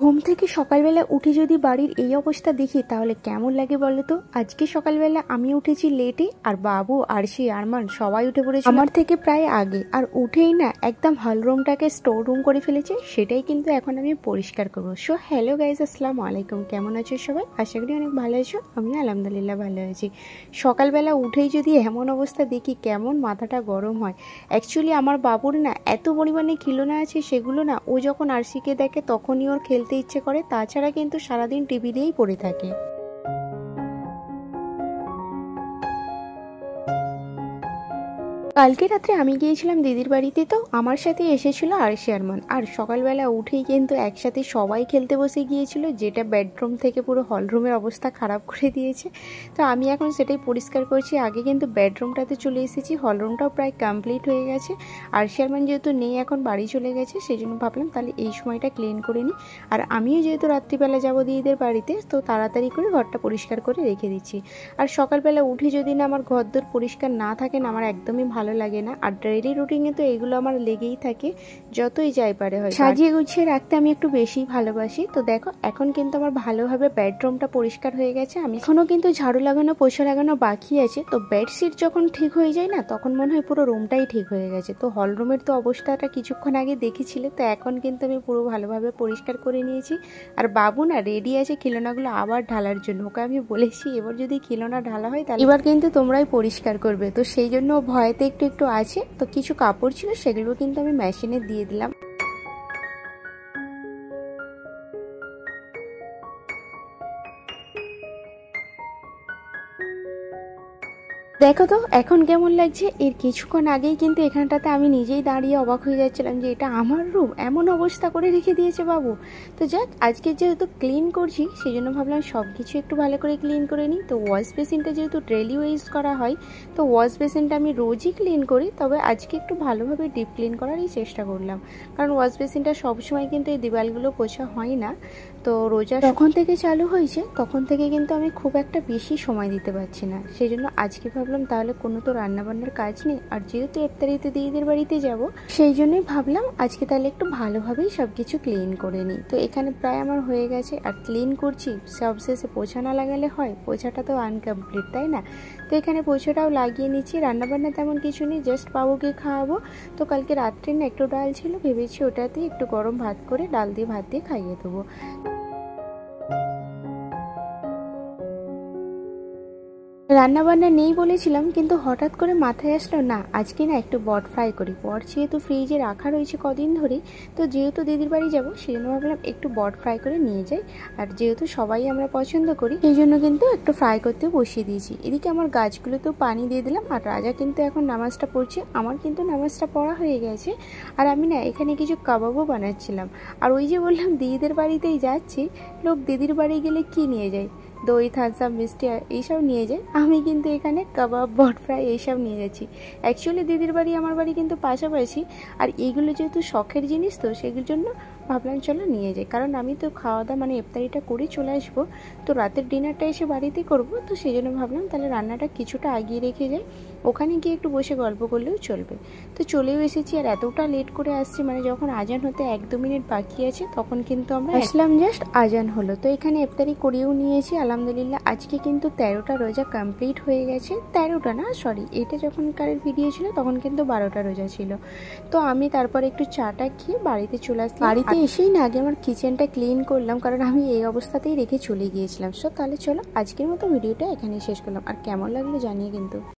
ঘুম থেকে সকালবেলা উঠে যদি বাড়ির এই অবস্থা দেখি তাহলে কেমন লাগে বলো তো। আজকে সকালবেলা আমি উঠেছি লেটে, আর বাবু আরশি আরমান সবাই উঠে পড়েছে আমার থেকে প্রায় আগে। আর উঠেই না একদম হল রুমটাকে স্টোর রুম করে ফেলেছে, সেটাই কিন্তু এখন আমি পরিষ্কার করবো। সো হ্যালো গাইজ, আসসালামু আলাইকুম, কেমন আছো সবাই? আশা করি অনেক ভালো আছো। আমি আলহামদুলিল্লাহ ভালো আছি। সকালবেলা উঠেই যদি এমন অবস্থা দেখি কেমন মাথাটা গরম হয়। অ্যাকচুয়ালি আমার বাবুর না এত পরিমাণে খিলুনা আছে, সেগুলো না ও যখন আরশিকে দেখে তখনই ওর খেলতে ইচ্ছে করে, তাছাড়া কিন্তু সারাদিন টিভি দিয়েই পড়ে থাকে। কালকে রাত্রে আমি গিয়েছিলাম দিদির বাড়িতে, তো আমার সাথে এসেছিল আরশি আরমান। আর সকালবেলা উঠেই কিন্তু একসাথে সবাই খেলতে বসে গিয়েছিল, যেটা বেডরুম থেকে পুরো হলরুমের অবস্থা খারাপ করে দিয়েছে। তো আমি এখন সেটাই পরিষ্কার করছি। আগে কিন্তু বেডরুমটাতে চলে এসেছি, হলরুমটাও প্রায় কমপ্লিট হয়ে গেছে। আরশি আরমান যেহেতু নেই, এখন বাড়ি চলে গেছে, সেই জন্য ভাবলাম তাহলে এই সময়টা ক্লিন করে নিই। আর আমিও যেহেতু রাত্রিবেলা যাবো দিদিদের বাড়িতে, তো তাড়াতাড়ি করে ঘরটা পরিষ্কার করে রেখে দিচ্ছি। আর সকালবেলা উঠে যদি না আমার ঘরদোর পরিষ্কার না থাকে না, আমার একদমই ভালো লাগে না। আর ডেইলি রুটিনে তো এগুলো আমার লেগেই থাকে, যতই যাই পারে হয়। সাজিয়ে গুছিয়ে রাখতে আমি একটু বেশি ভালোবাসি। তো দেখো এখন কিন্তু আমার ভালোভাবে বেডরুমটা পরিষ্কার হয়ে গেছে। আমি এখনো কিন্তু ঝাড়ু লাগানো পোছা লাগানো বাকি আছে। তো বেডশিট যখন ঠিক হয়ে যায় না, তখন মনে হয় পুরো রুমটাই ঠিক হয়ে গেছে। তো হল রুমের তো অবস্থাটা কিছুক্ষণ আগে দেখেছিলে, তো এখন কিন্তু আমি পুরো ভালোভাবে পরিষ্কার করে নিয়েছি। আর বাবু না রেডি আছে খিলনাগুলো আবার ঢালার জন্য। ওকে আমি বলেছি এবার যদি খিলনা ঢালা হয় তাহলে এবার কিন্তু তোমরাই পরিষ্কার করবে। তো সেই জন্য ভয়তে একটু একটু আছে। তো কিছু কাপড় ছিল, সেগুলো কিন্তু আমি মেশিনে দিয়ে দিলাম। দেখো তো এখন কেমন লাগছে। এর কিছুক্ষণ আগেই কিন্তু এখানটাতে আমি নিজেই দাঁড়িয়ে অবাক হয়ে যাচ্ছিলাম যে এটা আমার রুম, এমন অবস্থা করে রেখে দিয়েছে বাবু। তো যাক, আজকে যেহেতু ক্লিন করছি সেই জন্য ভাবলাম সব কিছু একটু ভালো করে ক্লিন করে নিই। তো ওয়াশ বেসিনটা যেহেতু ডেলি ইউজ করা হয়, তো ওয়াশ বেসিনটা আমি রোজই ক্লিন করি, তবে আজকে একটু ভালোভাবে ডিপ ক্লিন করারই চেষ্টা করলাম। কারণ ওয়াশ বেসিনটা সবসময় কিন্তু এই দেওয়ালগুলো পোছা হয় না। তো রোজা যখন থেকে চালু হয়েছে তখন থেকে কিন্তু আমি খুব একটা বেশি সময় দিতে পারছি না, সেই জন্য আজকে ভাবলাম তাহলে কোনো তো রান্নাবান্নার কাজ নেই, আর যেহেতু ইফতারিতে দিদিদের বাড়িতে যাব, সেই জন্যই ভাবলাম আজকে তাহলে একটু ভালোভাবেই সব কিছু ক্লিন করে নিই। তো এখানে প্রায় আমার হয়ে গেছে, আর ক্লিন করছি সব শেষে পোছা না লাগালে হয়? পোছাটা তো আনকমপ্লিট, তাই না? তো এখানে পোছাটাও লাগিয়ে নিচ্ছি। রান্নাবান্না তেমন কিছু নেই, জাস্ট বাবুকে খাওয়াবো। তো কালকে রাত্রে না একটু ডাল ছিল, ভেবেছি ওটাতেই একটু গরম ভাত করে ডাল দিয়ে ভাত দিয়ে খাইয়ে দেবো। রান্নাবান্না নেই বলেছিলাম, কিন্তু হঠাৎ করে মাথায় আসলো না আজকে না একটু বট ফ্রাই করি। বট যেহেতু ফ্রিজে রাখা রয়েছে কদিন ধরে, তো যেহেতু দিদির বাড়ি যাবো সেই জন্য ভাবলাম একটু বট ফ্রাই করে নিয়ে যাই। আর যেহেতু সবাই আমরা পছন্দ করি, সেই জন্য কিন্তু একটু ফ্রাই করতে বসিয়ে দিয়েছি। এদিকে আমার গাছগুলোতেও পানি দিয়ে দিলাম। আর রাজা কিন্তু এখন নামাজটা পড়ছে, আমার কিন্তু নামাজটা পড়া হয়ে গেছে। আর আমি না এখানে কিছু কাবাবও বানাচ্ছিলাম। আর ওই যে বললাম দিদিদের বাড়িতেই যাচ্ছি, লোক দিদির বাড়ি গেলে কি নিয়ে যায়? দই, থামস আপ, মিষ্টি এইসব নিয়ে যায়। আমি কিন্তু এখানে কাবাব, বট ফ্রাই এইসব নিয়ে যাচ্ছি। অ্যাকচুয়ালি দিদির বাড়ি আমার বাড়ি কিন্তু পাশাপাশি, আর এইগুলো যেহেতু শখের জিনিস, তো সেগুলোর জন্য ভাবলাম চলো নিয়ে যাই। কারণ আমি তো খাওয়া দাওয়া মানে ইফতারিটা করে চলে আসবো, তো রাতের ডিনারটা এসে বাড়িতেই করবো। তো সেই জন্য ভাবলাম তাহলে রান্নাটা কিছুটা আগিয়ে রেখে যাই, ওখানে গিয়ে একটু বসে গল্প করলেও চলবে। তো চলেও এসেছি। আর এতটা লেট করে আসছি, মানে যখন আজান হতে 1-2 মিনিট বাকি আছে তখন কিন্তু আমরা আসলাম, জাস্ট আজান হলো। তো এখানে ইফতারি করেও নিয়েছি আলহামদুলিল্লাহ। আজকে কিন্তু 13টা রোজা কমপ্লিট হয়ে গেছে। 13টা না, সরি, এটা যখনকার ভিডিও ছিল তখন কিন্তু 12টা রোজা ছিল। তো আমি তারপর একটু চাটা খেয়ে বাড়িতে চলে আসলাম। বাড়িতে এসেই না আগে আমার কিচেনটা ক্লিন করলাম, কারণ আমি এই অবস্থাতেই রেখে চলে গিয়েছিলাম। সো তাহলে চলো আজকের মতো ভিডিওটা এখানেই শেষ করলাম। আর কেমন লাগলো জানিয়ে কিন্তু।